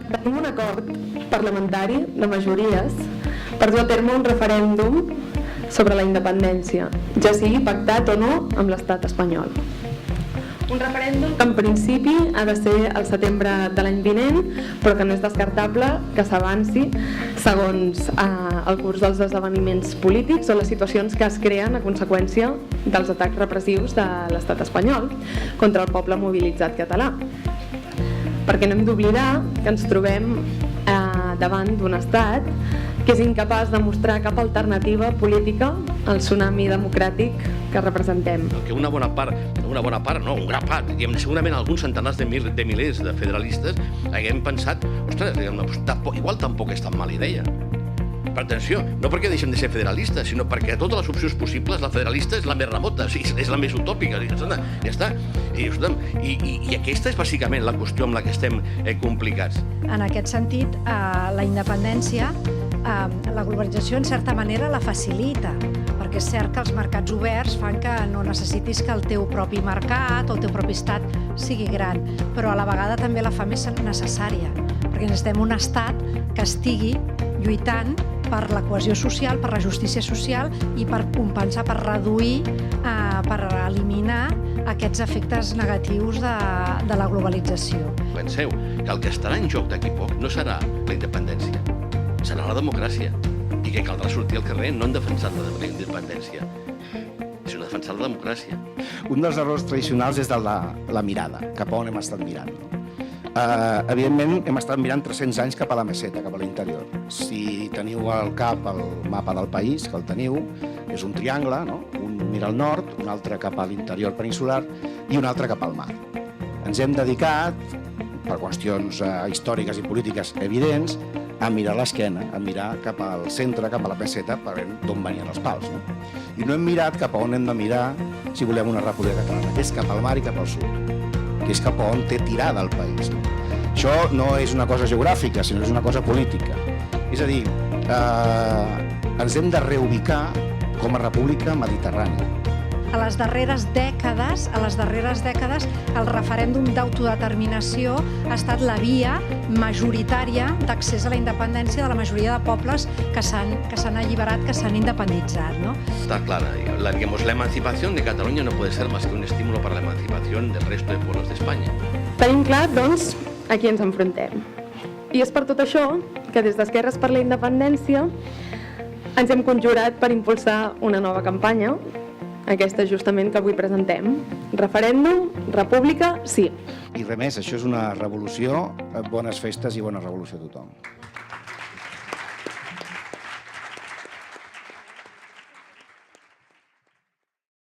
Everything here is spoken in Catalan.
Tenim un acord parlamentari de majories per dur a terme un referèndum sobre la independència, ja sigui pactat o no amb l'estat espanyol. Un referèndum que en principi ha de ser al setembre de l'any vinent, però que no és descartable que s'avanci segons el curs dels esdeveniments polítics o les situacions que es creen a conseqüència dels atacs repressius de l'estat espanyol contra el poble mobilitzat català. Perquè no hem d'oblidar que ens trobem davant d'un estat que és incapaç de mostrar cap alternativa política al tsunami democràtic que representem. Que una bona part, no, un gran part, segurament alguns centenars de milers de federalistes haguem pensat, ostres, igual tampoc és tan mala idea. Però atenció, no perquè deixem de ser federalistes, sinó perquè de totes les opcions possibles la federalista és la més remota, és la més utòpica, ja està. I aquesta és bàsicament la qüestió amb la que estem complicats. En aquest sentit, la independència, la globalització en certa manera la facilita, perquè és cert que els mercats oberts fan que no necessitis que el teu propi mercat o el teu propi estat sigui gran, però a la vegada també la fa més necessària, perquè necessitem un estat que estigui lluitant per la cohesió social, per la justícia social i per compensar, per reduir, per eliminar aquests efectes negatius de la globalització. Penseu que el que estarà en joc d'aquí poc no serà la independència, serà la democràcia, i que caldrà sortir al carrer no en defensar la independència, sinó defensar la democràcia. Un dels errors tradicionals és de la mirada, cap a on hem estat mirant. Evidentment, hem estat mirant 300 anys cap a la meseta, cap a l'interior. Si teniu al cap el mapa del país, que el teniu, és un triangle, no? Un mira al nord, un altre cap a l'interior peninsular i un altre cap al mar. Ens hem dedicat, per qüestions històriques i polítiques evidents, a mirar l'esquena, a mirar cap al centre, cap a la meseta, per veure d'on venien els pals. I no hem mirat cap a on hem de mirar si volem una república catalana, que és cap al mar i cap al sud, que és cap a on té tirada el país. Això no és una cosa geogràfica, sinó és una cosa política. És a dir, ens hem de reubicar com a república mediterrània. A les darreres dècades, el referèndum d'autodeterminació ha estat la via majoritària d'accés a la independència de la majoria de pobles que s'han alliberat, que s'han independitzat, ¿no? Está clara. La emancipación de Cataluña no puede ser más que un estímulo para la emancipación del resto de pueblos de España. Tenim clar, doncs, a qui ens enfrontem. I és per tot això que des d'Esquerres per la Independència ens hem conjurat per impulsar una nova campanya, aquesta justament que avui presentem. Referèndum, república, sí. I res més, això és una revolució, bones festes i bona revolució a tothom.